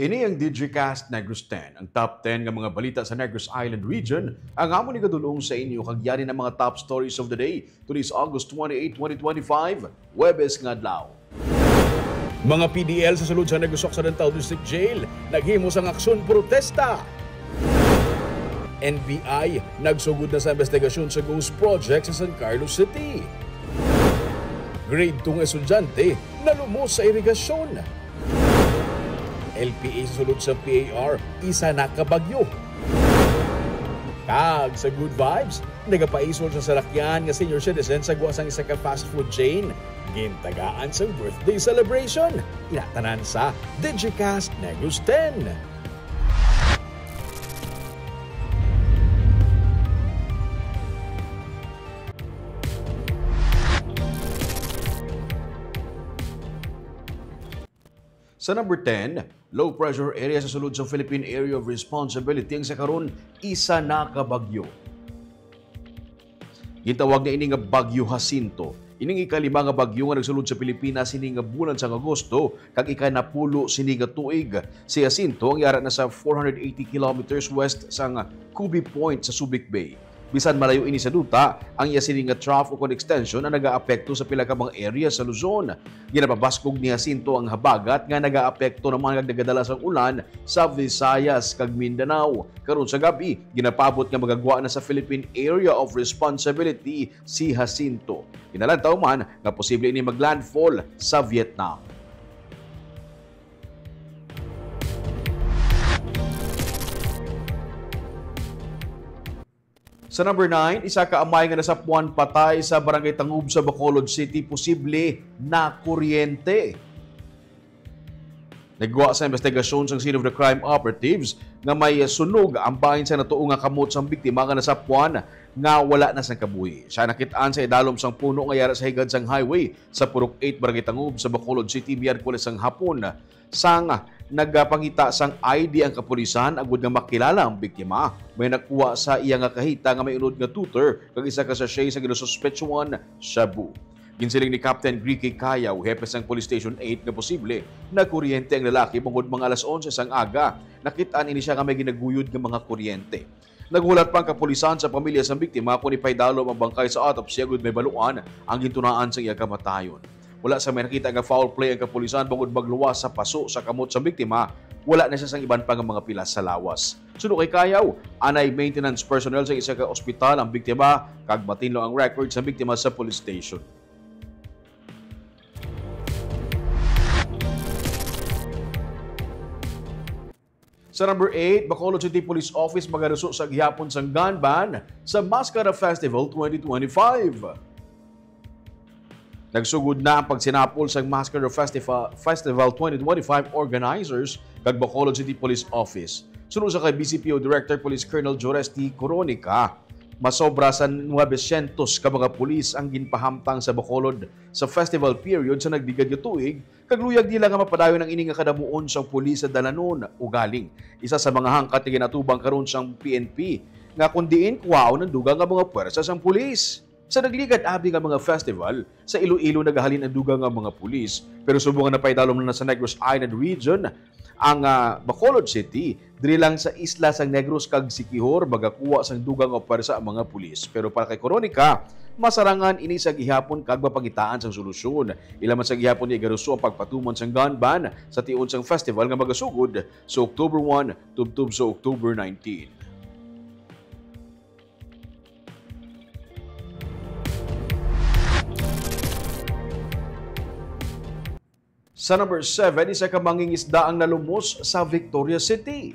Ini ang DigiCast Negros 10, ang top 10 ng mga balita sa Negros Island region. Ang amon ni kadulong sa inyo kagyari ng mga top stories of the day. Today's August 28, 2025, Webes nga adlaw. Mga PDL sa sulod sa Negros Occidental District Jail naghimo sang aksyon protesta. NBI nagsugod na sa investigasyon sa Ghost Project sa San Carlos City. Grade 2 estudyante nalumos sa irigasyon. LPA sulod sa PAR, isa na kabagyo. Kag sa good vibes, nagapaisol sa salakyan nga senior citizen sa guwasang isa ka fast food chain. Gintagaan sa birthday celebration. Inatanan sa DigiCast Negros 10. Sa number 10, low pressure area sa sulod sa Philippine Area of Responsibility ang sa karon isa na ka bagyo. Gitawag na ini nga Bagyo Jacinto. Ining ikalima nga bagyo nga nagsulod sa Pilipinas sini nga bulan sa Agosto kag ikanapulo sini nga tuig. Si Jacinto ang yara na sa 480 kilometers west sa Kubi Point sa Subic Bay. Bisan malayo ini sa duta, ang yasining nga trough o extension na nagaapekto sa pila ka mga area sa Luzon. Ginapabaskog ni Jacinto ang habagat nga nagaapekto naman kag nagadala sang ulan sa Visayas kag Mindanao. Karon sa gabi, ginapabot nga magagwa na sa Philippine Area of Responsibility si Jacinto. Kinalantaw man nga posible ini maglandfall sa Vietnam. Sa number 9, isa ka amay nga nasapuan patay sa Barangay Tangub sa Bacolod City, posible na kuryente. Nagwa sa investigasyon sa scene of the crime operatives nga may sunog ang bahin sa natuo nga kamot sang biktima nga nasapuan nga wala na sang kabuhi. Siya nakitaan sa idalom sang puno nga yara sa higad sang highway sa Purok 8 Barangay Tangub sa Bacolod City Miyerkules sang hapon. Sang nagpangita sang ID ang kapulisan agud nga makilala ang biktima. May nakuha sa iya nga kahita nga may unod nga tutor kag isa ka sachet sa ginususpetsuhan shabu. Ginsiling ni Captain Greek Kayaw, hepe sang Police Station 8 nga posible na kuryente ang lalaki bangod mga alas 11 sang aga. Nakitaan ini siya nga may ginaguyod nga mga kuryente. Naghulat pa ang kapulisan sa pamilya sang biktima kung ipaydalom ang bangkay sa autopsy agud may baluan ang gintunaan sa iya kamatayon. Wala sa may nakita nga foul play ang kapulisan bangod magluwas sa paso sa kamot sa biktima, wala na siya sang iban pa nga mga pilas sa lawas. Suno kay Kayaw, anay maintenance personnel sa isa ka ospital ang biktima kag matinlo ang record sa biktima sa police station. Sa number 8, Bacolod City Police Office magaruso sa gihapon sang gun ban sa Mascara Festival 2025. Nagsugod na ang pagsinapol sa Mascara Festival 2025 organizers kag Bacolod City Police Office. Sunod sa kay BCPO Director Police Colonel Joresti Coronica, masobra sa 900 ka mga pulis ang ginpahamtang sa Bacolod sa festival period sa nagdigad nga tuig, kag luyag nila nga mapadayon ang ini nga kadamuon sa pulis sa dalanon ugaling. Isa sa mga hangkat nga ginatubang karon sang PNP nga kundiin kuwaw ng dugang nga mga puwersa sang pulis. Sa nagligad abi nga mga festival, sa Iloilo nagahalin ang dugang nga mga pulis, pero subungan na paidalom na sa Negros Island region ang Bacolod City, diri lang sa isla sang Negros kag Siquijor magakuha sang dugang nga puwersa ang mga pulis. Pero para kay Coronica, masarangan ini sa gihapon kag mapangitaan sang solusyon. Ilaman sa gihapon ni garuso ang pagpatumon sang gun ban sa tiun sang festival nga magasugod sa October 1 tubtob sa October 19. Sa number 7, isa ka mangingisda ang nalumos sa Victoria City.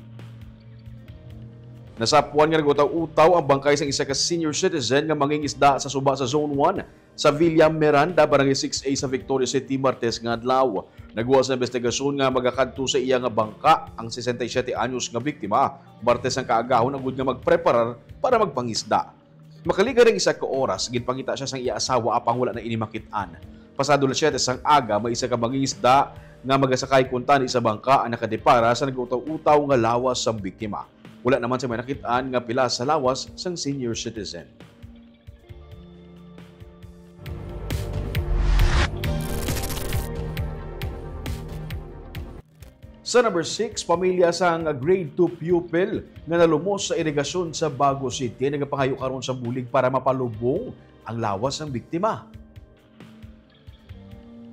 Nasapuan nga nagutaw-utaw ang bangkay sa isa ka senior citizen nga mangingisda sa suba sa Zone 1 sa Villa Miranda, Barangay 6A sa Victoria City, Martes nga adlaw. Nagwa sa investigasyon nga magakadto sa iya nga bangka ang 67 anyos nga biktima. Martes ang kaagahon agud nga magpreparar para magpangisda. Makaliga ring isa ka oras, ginpangita siya sang iya asawa apang wala na inimakitaan. Pasado na 7 sang aga, may isa ka mangingisda nga magasakay kuntani sa bangka ang nakadepara sa nagutaw-utaw nga lawas sa biktima. Wala naman sa may nakitaan nga pila sa lawas sang senior citizen. Sa number 6, pamilya sang grade 2 pupil nga nalumos sa irigasyon sa Bago City nagapangayo karon sa bulig para mapalubong ang lawas ng biktima.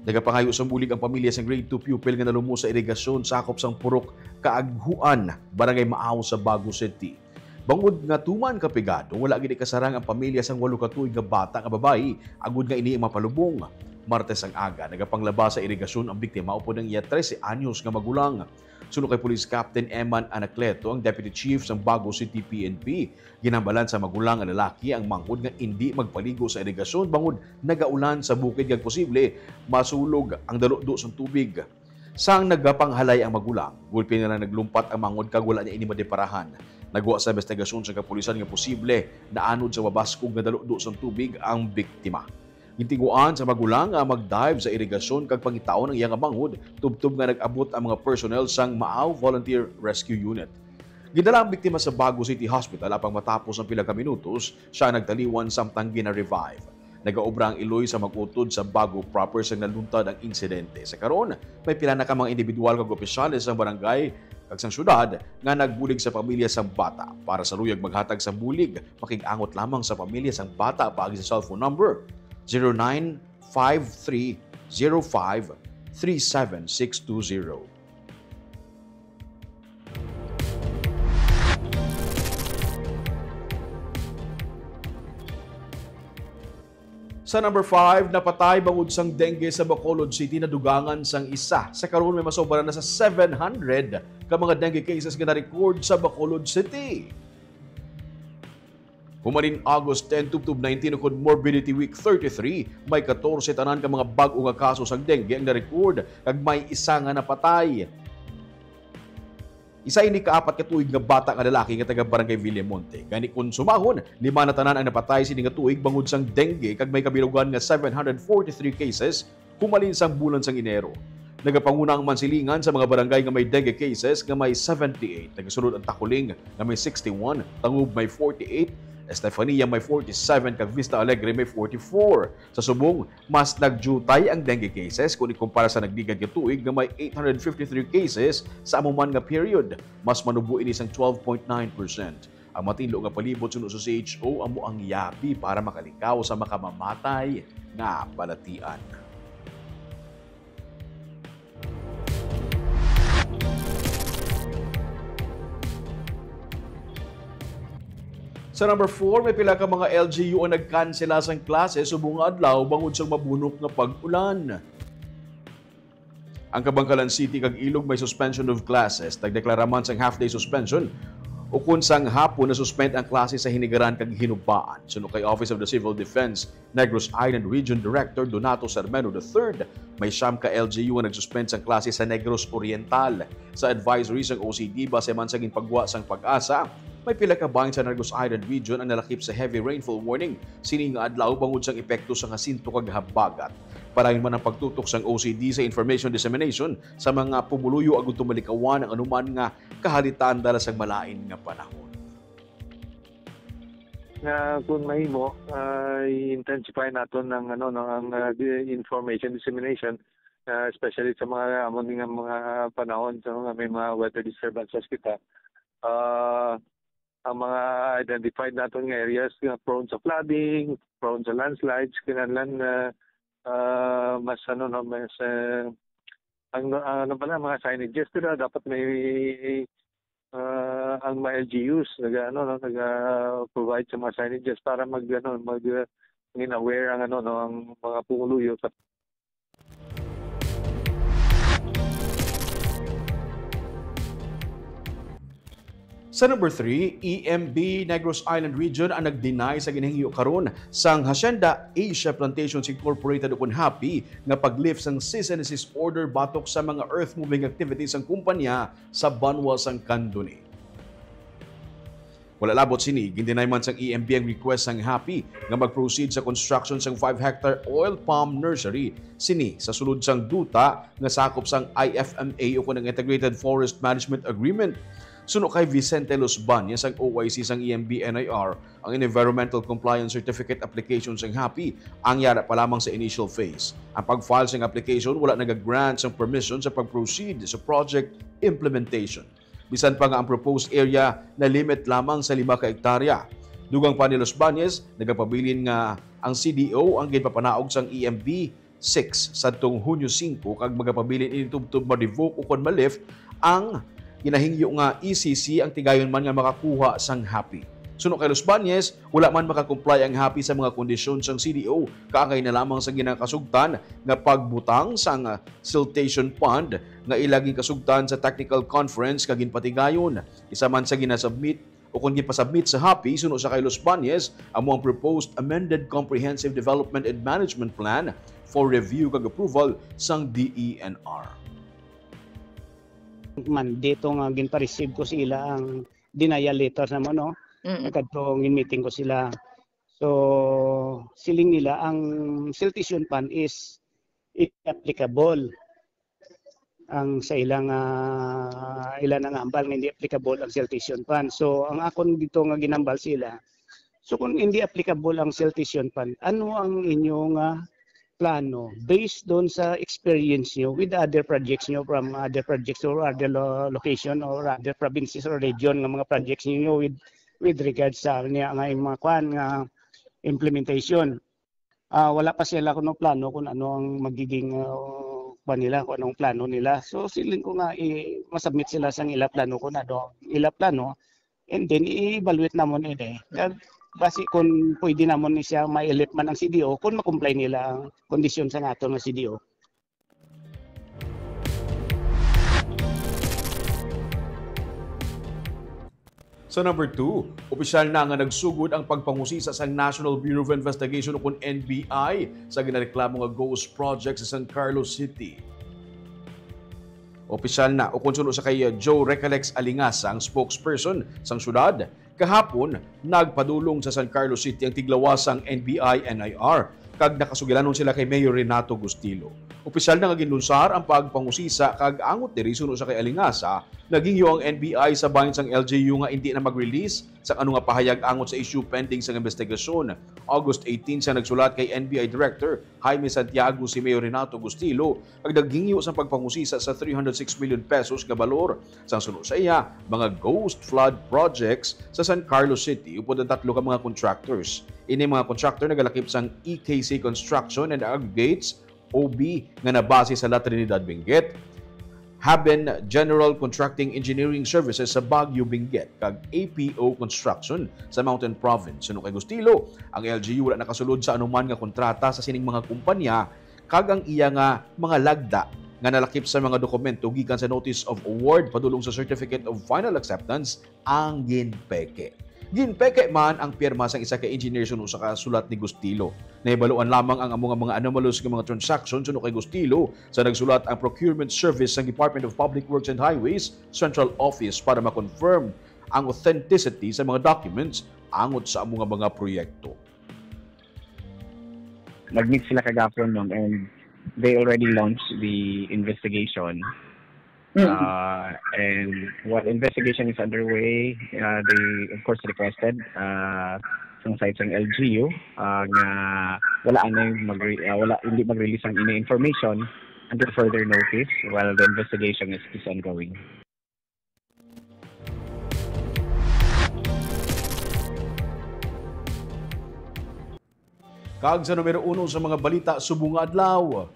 Nagapangayo sa bulig ang pamilya sang grade 2 pupil nga nalumos sa irigasyon sakop sang Purok Kaaghuan, Barangay Maaw sa Bago City. Bangod nga tuman kapigado, wala gid kasarang ang pamilya sang 8 ka tuig nga bata nga babayi agud nga ini mapalubong. Martes ang aga, nagapanglaba sa irigasyon ang biktima upod ng iya 13 anyos nga magulang. Suno kay Police Captain Eman Anacleto, ang Deputy Chief ng Bago City PNP, ginambalan sa magulang nga lalaki ang manghod nga hindi magpaligo sa irigasyon bangod nagaulan sa bukid kag posible masulog ang daludo sa tubig. Sang nagapanghalay ang magulang, gulpi na lang naglumpat ang manghod kag wala niya ini madeparahan. Nagwa sa investigasyon sa kapulisan nga posible na anod sa mabaskog nga daludo sa tubig ang biktima. Gintiguan sa magulang nga mag-dive sa irigasyon kag pangitaon ang iyang manghod tubtob nga nag-abot ang mga personnel sang Maaw Volunteer Rescue Unit. Gidala ang biktima sa Bago City Hospital apang matapos ang pila ka minutos, siya nagtaliwan samtang gina-revive. Nagaobra ang iloy sa mag-utod sa Bago proper sang naluntad ang insidente. Sa karon, may pila na ka mga individual kag opisyales sa barangay kag sang syudad nga nagbulig sa pamilya sang bata. Para sa luyag maghatag sa bulig, makig-angot lamang sa pamilya sang bata paagi sa cellphone number 0953053760. Sa number 5, napatay bangod sang dengue sa Bacolod City na dugangan sang isa. Sa karon may masobra na sa 700 ka mga dengue cases nga na-record sa Bacolod City. Humanin August 10 to 19 ukod Morbidity Week 33, may 14 tanan ka mga bag-o nga kaso sang dengue ang na-record kag may isa nga napatay. Isa ini kaapat ka tuig nga bata nga lalaki nga taga Barangay Villamonte. Gani kun sumahon, 5 na tanan ang napatay sini nga tuig bangod sang dengue kag may kabilugan nga 743 cases humalin sang bulan sang Enero. Nagapanguna ang mansilingan sa mga barangay nga may dengue cases nga may 78. Nagasunod ang Takuling nga may 61, Tangub may 48, Estefania may 47, kag Vista Alegre may 44. Sa Subong, mas nagjutay ang dengue cases kung ikumpara sa nagdigad nga tuig nga may 853 cases sa amuman nga period. Mas manubo ini sang 12.9%. Ang matinlo nga palibot suno sa CHO amo ang yapi para makalikaw sa makamamatay nga balatian. Sa number 4, may pila ka mga LGU ang nagkansela sang klase subong adlaw bangod sa mabunok nga pag-ulan. Ang Kabangkalan City kag Ilog may suspension of classes, nagdeklara man sang half-day suspension o kun sang hapon na suspend ang klase sa Hinigaran kag Hinubaan. Suno kay Office of the Civil Defense Negros Island Region Director Donato Sermeno III, may siyam ka LGU ang nagsuspend sang klase sa Negros Oriental. Sa advisory sang OCD base man sang pagwa sang Pag-asa, may pila ka bahin sa Negros Island Region ang nalakip sa heavy rainfall warning sini nga adlaw bangod sang epekto sa asinto kag habagat. Parayon man ang pagtutok sang OCD sa information dissemination sa mga pumuluyo agud tumalikawan ang anuman nga kahalitan dala sang malain nga panahon. Na kung mahimo i-intensify naton ng ang information dissemination, especially sa mga among nga mga panahon sa mga may mga weather disturbances kita. Ang mga identified natin nga areas nga prone sa flooding, prone sa landslides, kinahanglan mas mas mga signages nila dapat may ang mga LGUs provide sa mga signages para aware ang ang mga pumuluyo. Sa number 3, EMB Negros Island Region ang nag-deny sa ginahingyo karon sang Hacienda Asia Plantations Incorporated ukon happy nga paglift sang cease and desist order batok sa mga earth-moving activities sang kumpanya sa Banwa sang Candoni. Wala labot sini, gindinay man sang EMB ang request sang happy nga mag-proceed sa construction sang 5-hectare oil palm nursery sini sa sulod sang duta nga sakop sang IFMA ukon ang Integrated Forest Management Agreement. Suno kay Vicente Losbañez ang OIC sang EMB-NIR ang Environmental Compliance Certificate application sang HAPI ang yara pa lamang sa initial phase. Ang pag-file sang application wala nag-grant sang permission sa pag-proceed sa project implementation. Bisan pa nga ang proposed area na limit lamang sa 5 ka hektarya. Dugang pa ni Losbañez, nagapabilin nga ang CDO ang ginpapanaog sang EMB 6 sadtong Hunyo 5 kag magapabilin ini tubtub ma-revoke o kon ma-lift ang ginahingyo nga ECC ang tigayon man nga makakuha sang HAPI. Suno kay Losbañez, wala man makakomply ang HAPI sa mga kondisyon sang CDO, kaangay na lamang sa ginakasugtan nga pagbutang sang siltation pond nga ilaging kasugtan sa technical conference kag ginpatigayon. Isa man sa ginasubmit o kung gipasubmit sa HAPI, suno sa kay Losbañez ang mga proposed amended Comprehensive Development and Management Plan for review kag approval sang DENR. Man dito nga ginpa-receive ko sila ang denial letter naman no. Kadtong meeting ko sila. So siling nila ang siltation fund is applicable. Ang sa ilang ilan ang ambal nga hindi applicable ang siltation fund. So ang akon dito nga ginambal sila. So kung hindi applicable ang siltation fund, ano ang inyong plano based doon sa experience nyo with other projects nyo from other projects or other location or other provinces or region ng mga projects nyo with regards sa niya nga mga kwan nga implementation. Wala pa sila kuno plano kung ano ang magiging nila, kung anong plano nila. So siling ko nga masubmit sila sa ila plano kung ano ila plano and then i-evaluate namon ini. Basi kung pwede naman siya ma-elect man ang CDO kung makomply nila ang kondisyon sa nato ng CDO. Sa number 2, opisyal na nga nagsugod ang pagpangusisa sa National Bureau of Investigation o NBI sa ginareklamo nga ghost project sa San Carlos City. Opisyal na o konsulo sa kay Joe Recalex Alingasa, ang spokesperson sang syudad. Kahapon, nagpadulong sa San Carlos City ang tiglawasang NBI-NIR kag nakasugilanon sila kay Mayor Renato Gustilo. Opisyal na nga ginlunsar ang pagpangusisa kag angot diri suno sa kay Alingasa, nagingyo ang NBI sa bahin sang LGU nga hindi na mag-release sa ano nga pahayag angot sa issue pending sa investigasyon. August 18 siya nagsulat kay NBI Director Jaime Santiago si Mayor Renato Gustilo kag nagingyo sa pagpangusisa sa 306 million pesos nga balor sang suno sa iya mga ghost flood projects sa San Carlos City upod ang 3 ka mga contractors. Ini mga contractor nagalakip sang EKC Construction and Aggregates OB nga nabase sa La Trinidad, Benguet, Haben General Contracting Engineering Services sa Baguio, Benguet, kag APO Construction sa Mountain Province. Suno kay Gustilo, ang LGU wala nakasulod sa anuman nga kontrata sa sining mga kumpanya kag ang iya nga mga lagda nga nalakip sa mga dokumento gikan sa Notice of Award padulong sa Certificate of Final Acceptance ang ginpeke. Ginpeke man ang pirma sang isa ka engineer suno sa kasulat ni Gustilo. Nahibaluan lamang ang among mga anomalous nga mga transactions suno kay Gustilo sa nagsulat ang Procurement Service ng Department of Public Works and Highways Central Office para ma-confirm ang authenticity sa mga documents angot sa among mga proyekto. Nag-meet sila kagapon nun and they already launched the investigation. And while investigation is underway, they of course requested some sites ng LGU nga wala hindi mag-release ang ini information until further notice while the investigation is ongoing. Kag sa numero 1 sa mga balita subong adlaw.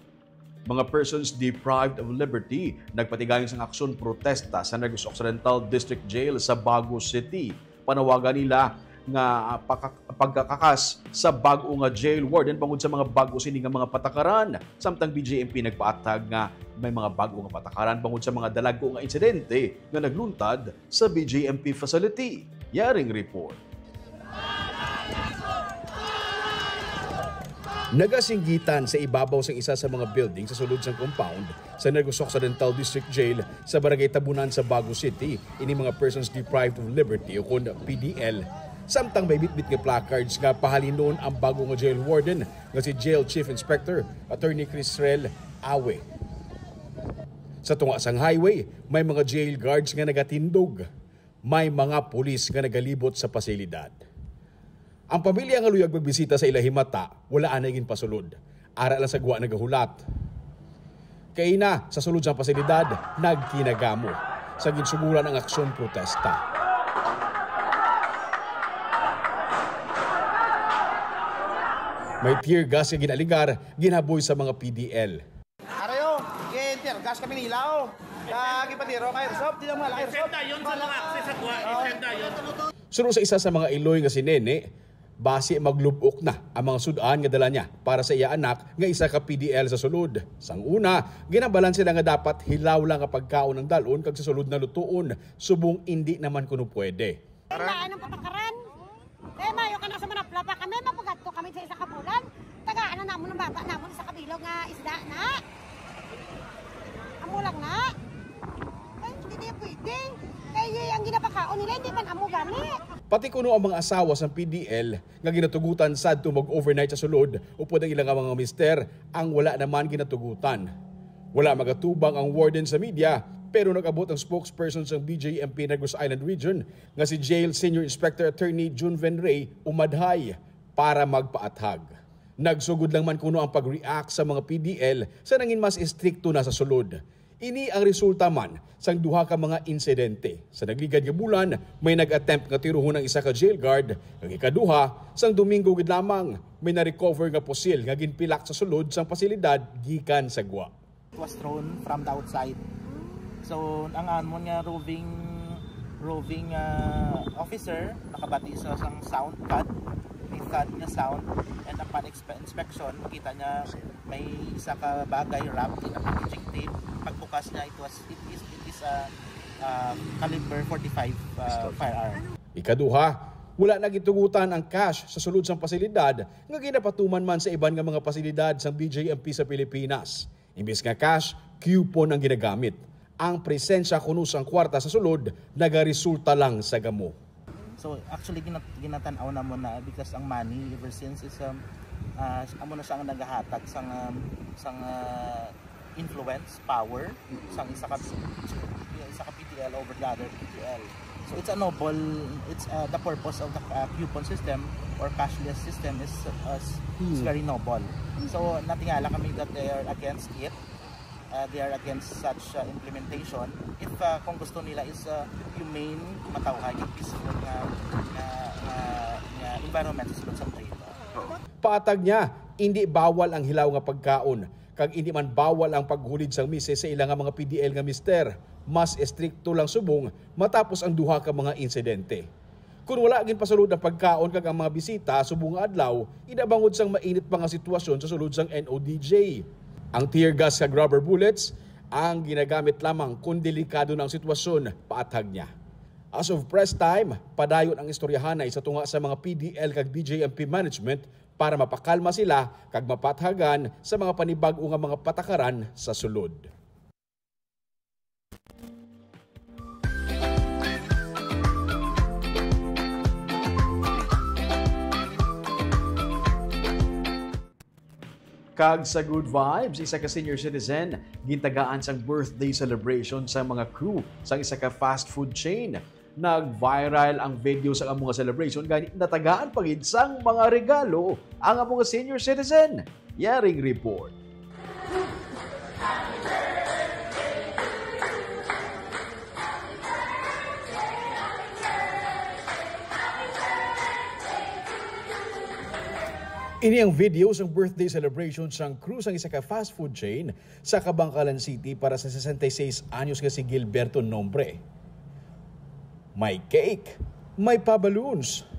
Mga persons deprived of liberty nagpatigayon sa aksyon protesta sa Negros Occidental District Jail sa Baguio City. Panawagan nila nga pagkakakas sa bago nga jail warden bangod sa mga bago sini nga mga patakaran. Samtang BJMP nagpaatag nga may mga bago nga patakaran bangod sa mga dalago nga insidente nga nagluntad sa BJMP facility. Yaring report. Nagasinggitan sa ibabaw sa isa sa mga building sa sulod sang compound sa Negros Occidental District Jail sa Barangay Tabunan sa Baguio City ini mga persons deprived of liberty o kun PDL. Samtang may bitbit nga placards nga pahalinon ang bago nga jail warden nga si Jail Chief Inspector Attorney Crisrel Awe. Sa tunga sang highway, may mga jail guards nga nagatindog. may mga pulis nga nagalibot sa pasilidad. Ang pamilya nga luyag magbisita sa ilahimata, wala anay pasulod. Ara lang sa guwa nagahulat. Kay na, sa sulod sa pasilidad, nagkinagamo. Sa ginsuguran ang aksyon protesta. May tear gas nga ginaligar, ginaboy sa mga PDL. Arayo, tear gas kami nilaw. Lagi pa tiro kay Resop, di lang malaki Resop. Isenda yun sa mga akses at buwan. Isenda yun. Sunod sa isa sa mga iloy nga si Nene, base maglubok na ang mga sudan nga dala niya para sa iya anak nga isa ka PDL sa sulod. Sang una, ginabalan sila nga dapat hilaw lang ang pagkaon ng dalon kag sa sulod na lutuon, subong hindi naman kuno pwede. Kailangan ng patakaran. Kaya mayo ka na sa manaplapa kami, mapugadto kami sa isa ka bulan. Tagaan na namon ng bata namon sa kabilog nga isda na. Amo lang na. Ay, hindi na pwede. Kaya ang ginapakaon nila, hindi man amo gamit. Pati kuno ang mga asawa sa PDL nga ginatugutan sad to mag-overnight sa sulod upod ang ilang mga mister ang wala naman ginatugutan. Wala magatubang ang warden sa media pero nag-abot ang spokesperson sa BJMP Negros Island Region nga si Jail Senior Inspector Attorney June Venray umadhay para magpaathag. Nagsugod lang man kuno ang pag-react sa mga PDL sa nangin mas istrikto na sa sulod. Ini ang resulta man sang duha ka mga insidente. Sa nagligad nga bulan, may nag-attempt nga tiruhon ng isa ka jail guard. Ang ikaduha, sang Domingo gid lamang, may na-recover nga pusil nga ginpilak sa sulod sang pasilidad gikan sa gwa. It was thrown from the outside. So ang amon nga roving officer nakabati sa sang sound pad. May pad nga sound, and upon inspection makita niya may isa ka bagay wrapped in a packaging tape. Pagbukas niya it is a caliber 45 firearm. Ikaduha, wala na gitugutan ang cash sa sulod sang pasilidad nga ginapatuman man sa iban nga mga pasilidad sang BJMP sa Pilipinas. Imbis nga cash, coupon ang ginagamit. Ang presensya kuno sang kwarta sa sulod nagaresulta lang sa gamo. So actually ginatanaw na mo na because ang money ever since is amo na siya ang nagahatag sang influence, power sang isa ka PDL over the other PDL. So it's the purpose of the coupon system or cashless system is very noble. So natingala kami that they are against it. They are against such implementation. If kung gusto nila is humane, matawag, peaceful nga environment sa sulod sa trade. Patag niya, hindi bawal ang hilaw nga pagkaon, kag hindi man bawal ang paghulid sang mise sa ilang nga mga PDL nga mister. Mas estrikto lang subong matapos ang duha ka mga insidente. Kung wala gin pasulod ang pagkaon kag ang mga bisita subong adlaw, idabangod sang mainit pa nga sitwasyon sa sulod sang NODJ. Ang tear gas kag rubber bullets ang ginagamit lamang kung delikado ng sitwasyon, paathag niya. As of press time, padayon ang istoryahanay sa tunga sa mga PDL kag BJMP management para mapakalma sila kag mapathagan sa mga panibag-o nga mga patakaran sa sulod. Kag sa Good Vibes, isa ka senior citizen, gintagaan sang birthday celebration sa mga crew sang isa ka fast food chain. Nag-viral ang video sa among celebration gani natagaan pagid sang mga regalo ang among senior citizen. Yaring report. Ini ang video sa birthday celebration sang crew sang isa ka fast food chain sa Kabangkalan City para sa 66 anyos nga si Gilberto Nombre. May cake, may pa-balloons.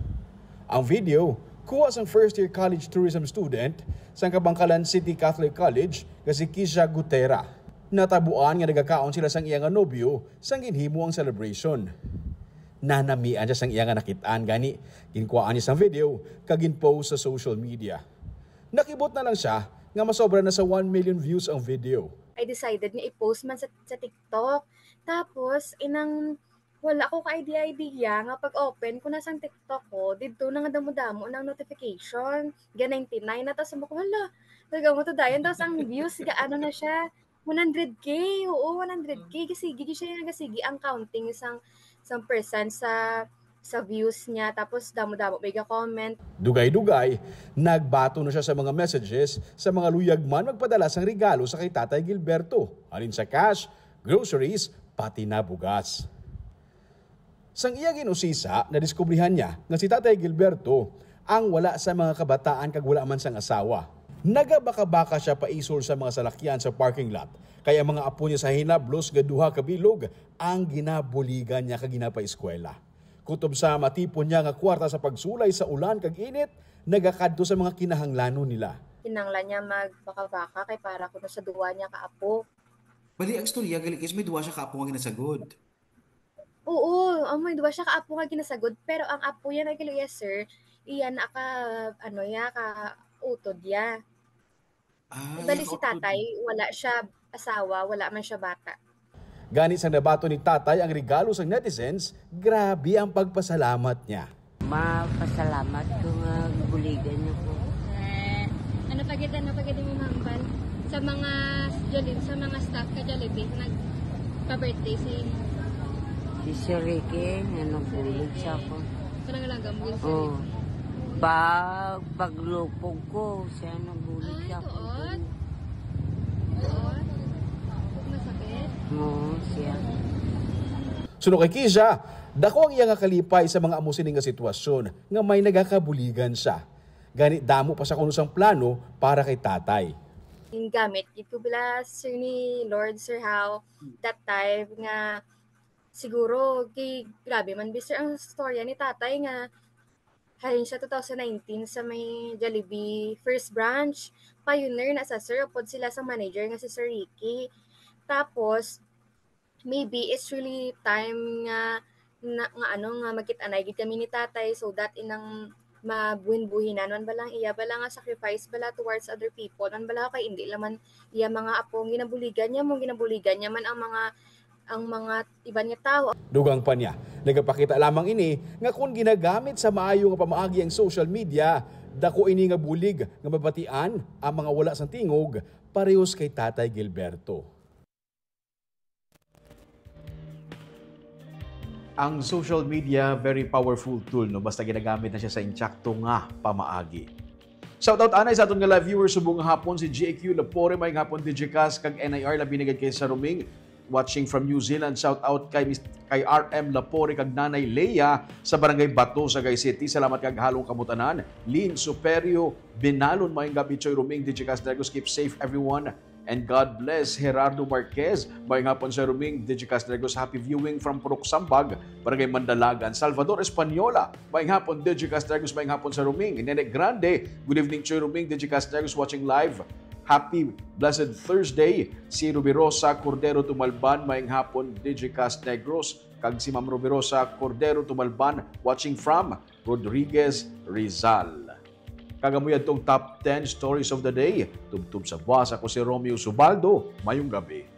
Ang video, kuha sang first year college tourism student sa Kabangkalan City Catholic College nga si Kisha Gutera. Natabuan nga nagakaon sila sang iyang nobyo sang ginhimo ang celebration. Nanamian siya sang iya nga nakitaan gani ginkuhaan niya sang video kag ginpost sa social media. Nakibot na lang siya nga masobra na sa 1 million views ang video. I decided nga i-post man sa TikTok. Tapos wala ko ka-idea nga pag-open ko na sang TikTok ko, dito na nga damo-damo ng notification. Ga 99 na tapos mo ko hala. Talaga mo to dayon tapos ang views gaano na siya 100k. Oo, 100k kasi gigi siya nga sige ang counting some percent sa views niya, tapos damo-damo may comment. Dugay-dugay, nagbato na siya sa mga messages sa mga luyag man magpadala sang regalo sa kay Tatay Gilberto, alin sa cash, groceries, pati na bugas. Sang iya ginusisa, nadiskubrihan niya nga si Tatay Gilberto ang wala sa mga kabataan kag wala man sang asawa. Nagabaka-baka siya paisol sa mga salakyan sa parking lot, kaya mga apo niya sa hinablos nga duha ka bilog ang ginabuligan niya kag ginapa-eskwela. Kutob sa matipon niya nga kwarta sa pagsulay sa ulan kag init, nagakadto sa mga kinahanglanon nila. Kinanglan niya magbaka-baka kay para kuno sa duwa niya kaapo. Bali ang storya gali is may duwa siya kaapo nga ginasagod. Oo, may duwa siya kaapo nga ginasagod, pero ang apo niya nagali sir, iyan ka utod ya. Bali si tatay, wala siya asawa, wala man siya bata. Gani sa nabato ni tatay ang regalo sa netizens, grabe ang pagpasalamat niya. Mapasalamat ko nga buligan niyo ko. Ano pagid mo hambal sa mga staff ka Jollibee nagpa-birthday sa inyo. Si Ricky, bulig siya ko. Kanang lang gambul sa Ricky. Paglupog ko, siya bulig siya ko. Siya. Suno kay Kisha, dako ang iya nga kalipay sa mga amusining nga sitwasyon nga may nagakabuligan siya. Gani damo pa sa kunusang plano para kay tatay. Yung gamit, ito bila sir ni Lord Sir How, that time nga siguro grabe man sir ang storya ni tatay nga halin siya 2019 sa may Jollibee first branch. Pioneer na sa sir, upod sila sa manager nga si Sir Ricky. Tapos, maybe it's really time nga magkit-anay gid kami ni tatay so that inang mabuhin-buhinan man balang iya bala nga sacrifice bala towards other people man bala kay hindi laman iya mga apong ginabuligan niya man ang mga iban nga tao. Dugang pa niya, nagapakita lamang ini nga kung ginagamit sa maayo nga pamaagi ang social media, dako ini nga bulig nga mabatian ang mga wala sang tingog parehos kay Tatay Gilberto. Ang social media, very powerful tool, no? Basta ginagamit na siya sa intsakto nga pamaagi. Shoutout anay sa aton nga live viewers subong hapon si GAQ Lapore, may hapon DJCast kag NIR labi binigay kay sa Ruming. Watching from New Zealand, shoutout kay RM Lapore kag Nanay Leia sa Barangay Bato sa Gay City. Salamat kag halong kamutanan. Lynn Superio, Binalon, mayong gabi Choy Ruming, DJCast Dragos, keep safe everyone. And God bless Gerardo Marquez. Mayong hapon sa Ruming, DJCast Dragos. Happy viewing from Purok Sambag, Barangay Mandalagan. Salvador Española. Mayong hapon, DJCast Dragos. Mayong hapon sa Ruming. Nene Grande. Good evening, Choy Ruming, DJCast Dragos watching live. Happy Blessed Thursday. Si Rubirosa Cordero Tumalban. Mayong hapon, DJCast Negros. Kag si Ma'am Rubirosa Cordero Tumalban watching from Rodriguez, Rizal. Kagamuyad tong top 10 stories of the day. Tubtub sa buwas ako si Romeo Subaldo. Mayong gabi.